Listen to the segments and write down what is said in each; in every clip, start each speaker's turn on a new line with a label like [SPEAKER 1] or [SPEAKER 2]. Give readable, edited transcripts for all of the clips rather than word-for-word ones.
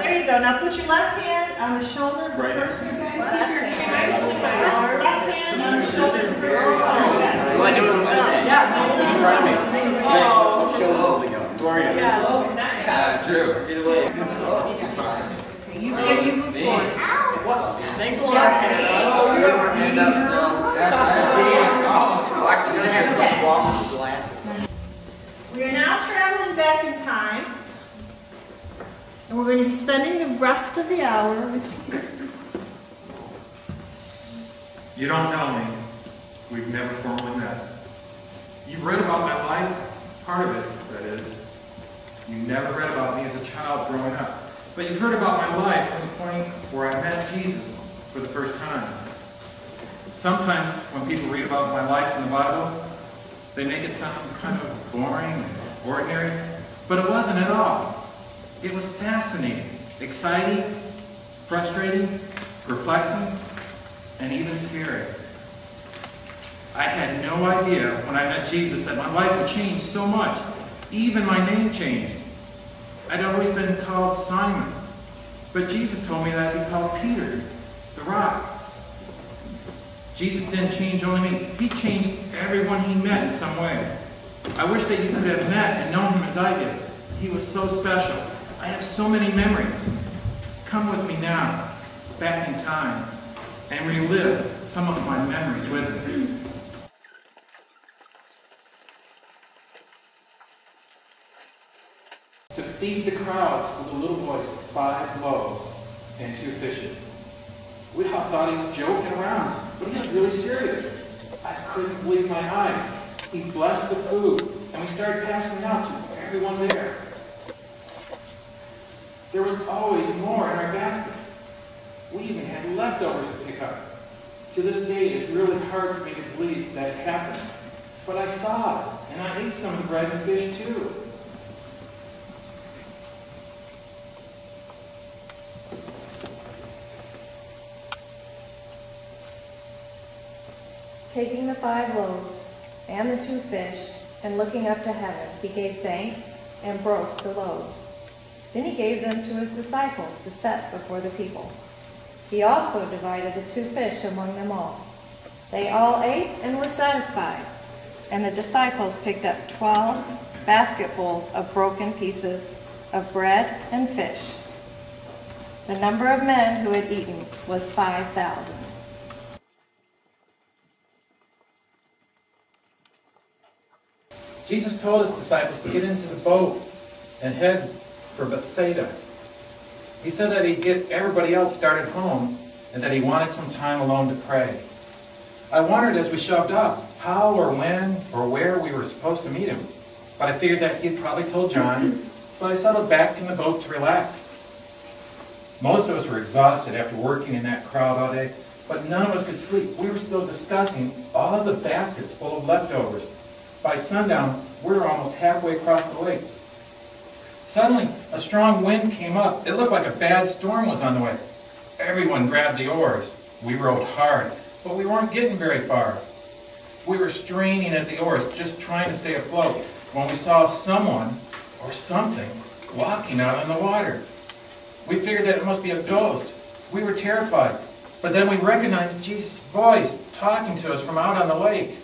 [SPEAKER 1] there you go. Now put your left hand on the shoulder of the person. Left hand on the shoulder of the person.
[SPEAKER 2] Do I do it? Yeah. In front of me. Who are you? Drew.
[SPEAKER 1] You move forward.
[SPEAKER 2] Thanks a lot. Hand up still. Yes, I am going to have to walk with glasses.
[SPEAKER 1] We are now traveling back in time, and we're going to be spending the rest of the hour with Peter.
[SPEAKER 3] You don't know me. We've never formally met. You've read about my life, part of it, that is. You never read about me as a child growing up. But you've heard about my life from the point where I met Jesus for the first time. Sometimes when people read about my life in the Bible, they make it sound kind of boring and ordinary, but it wasn't at all. It was fascinating, exciting, frustrating, perplexing, and even scary. I had no idea when I met Jesus that my life would change so much. Even my name changed. I'd always been called Simon, but Jesus told me that I'd be called Peter, the Rock. Jesus didn't change only me. He changed everyone he met in some way. I wish that you could have met and known him as I did. He was so special. I have so many memories. Come with me now, back in time, and relive some of my memories with me. To feed the crowds with the little boy's 5 loaves and 2 fishes. We all thought he was joking around, but he was really serious. I couldn't believe my eyes. He blessed the food, and we started passing it out to everyone there. There was always more in our baskets. We even had leftovers to pick up. To this day, it's really hard for me to believe that it happened. But I saw it, and I ate some of the bread and fish too.
[SPEAKER 4] Taking the 5 loaves and the 2 fish, and looking up to heaven, he gave thanks and broke the loaves. Then he gave them to his disciples to set before the people. He also divided the 2 fish among them all. They all ate and were satisfied, and the disciples picked up 12 basketfuls of broken pieces of bread and fish. The number of men who had eaten was 5,000.
[SPEAKER 3] Jesus told his disciples to get into the boat and head for Bethsaida. He said that he'd get everybody else started home and that he wanted some time alone to pray. I wondered as we shoved up how or when or where we were supposed to meet him, but I figured that he'd probably told John, so I settled back in the boat to relax. Most of us were exhausted after working in that crowd all day, but none of us could sleep. We were still discussing all of the baskets full of leftovers. By sundown, we were almost halfway across the lake. Suddenly, a strong wind came up. It looked like a bad storm was on the way. Everyone grabbed the oars. We rowed hard, but we weren't getting very far. We were straining at the oars, just trying to stay afloat, when we saw someone or something walking out on the water. We figured that it must be a ghost. We were terrified, but then we recognized Jesus' voice talking to us from out on the lake.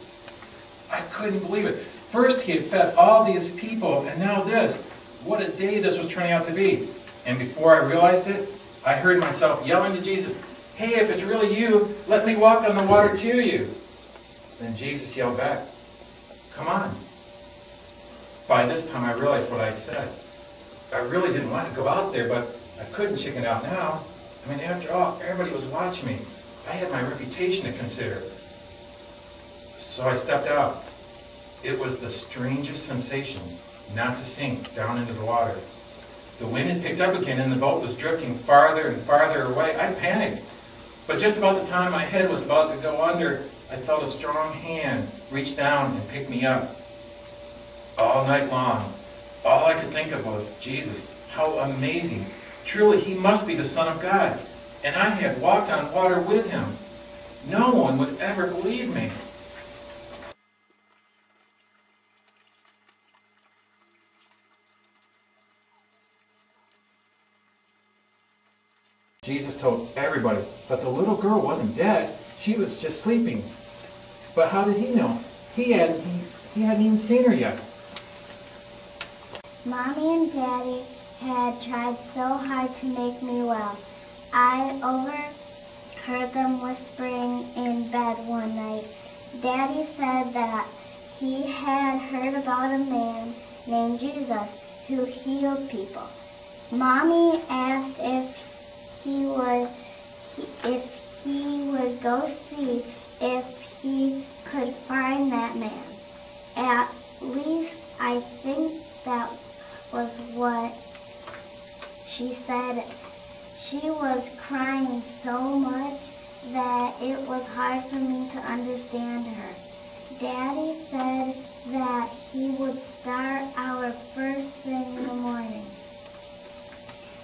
[SPEAKER 3] I couldn't believe it. First he had fed all these people, and now this. What a day this was turning out to be. And before I realized it, I heard myself yelling to Jesus, "Hey, if it's really you, let me walk on the water to you." Then Jesus yelled back, "Come on." By this time I realized what I'd said. I really didn't want to go out there, but I couldn't chicken out now. I mean, after all, everybody was watching me. I had my reputation to consider. So I stepped out. It was the strangest sensation not to sink down into the water. The wind had picked up again and the boat was drifting farther and farther away. I panicked. But just about the time my head was about to go under, I felt a strong hand reach down and pick me up. All night long, all I could think of was, Jesus, how amazing. Truly, he must be the Son of God. And I had walked on water with him. No one would ever believe me. Jesus told everybody that the little girl wasn't dead. She was just sleeping. But how did he know? He hadn't even seen her yet.
[SPEAKER 5] Mommy and Daddy had tried so hard to make me well. I overheard them whispering in bed one night. Daddy said that he had heard about a man named Jesus who healed people. Mommy asked if he would go see if he could find that man. At least I think that was what she said. She was crying so much that it was hard for me to understand her. Daddy said that he would start our first thing in the morning.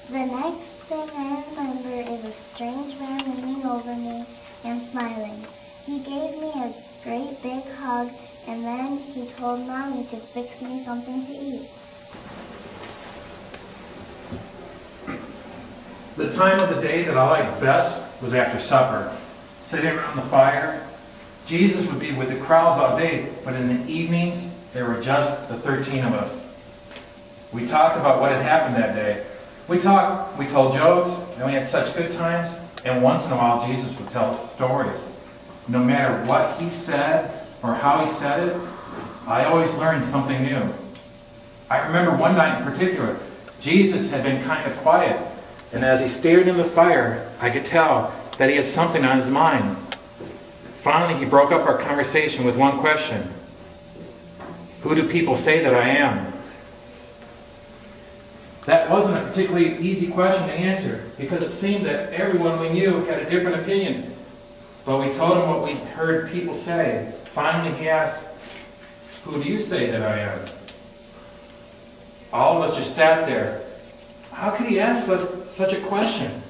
[SPEAKER 5] The next thing I remember is a strange man leaning over me and smiling. He gave me a great big hug, and then he told Mommy to fix me something to eat.
[SPEAKER 3] The time of the day that I liked best was after supper. Sitting around the fire, Jesus would be with the crowds all day, but in the evenings, there were just the 13 of us. We talked about what had happened that day. We told jokes, and we had such good times, and once in a while Jesus would tell us stories. No matter what he said or how he said it, I always learned something new. I remember one night in particular, Jesus had been kind of quiet, and as he stared in the fire, I could tell that he had something on his mind. Finally, he broke up our conversation with one question. Who do people say that I am? That wasn't a particularly easy question to answer, because it seemed that everyone we knew had a different opinion. But we told him what we heard people say. Finally, he asked, who do you say that I am? All of us just sat there. How could he ask us such a question?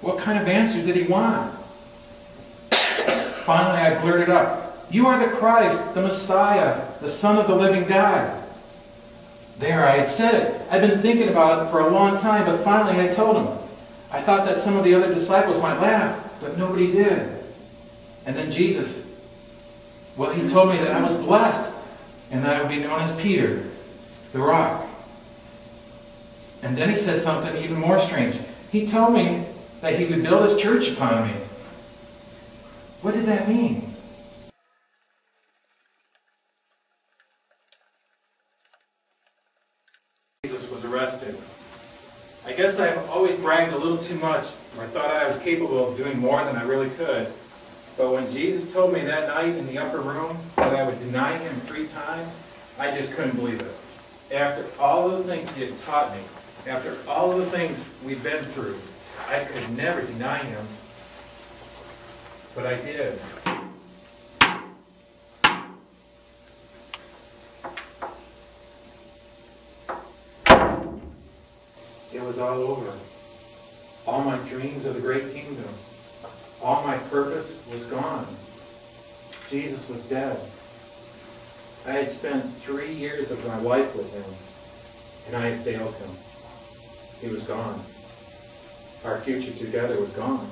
[SPEAKER 3] What kind of answer did he want? Finally, I blurted up, you are the Christ, the Messiah, the Son of the living God. There, I had said it. I'd been thinking about it for a long time, but finally I told him. I thought that some of the other disciples might laugh, but nobody did. And then Jesus, well, he told me that I was blessed, and that I would be known as Peter, the rock. And then he said something even more strange. He told me that he would build his church upon me. What did that mean? Jesus was arrested. I guess I've always bragged a little too much, or thought I was capable of doing more than I really could. But when Jesus told me that night in the upper room that I would deny him 3 times, I just couldn't believe it. After all of the things he had taught me, after all of the things we'd been through, I could never deny him. But I did. It was all over. All my dreams of the great kingdom, all my purpose was gone. Jesus was dead. I had spent 3 years of my life with him, and I had failed him. He was gone. Our future together was gone.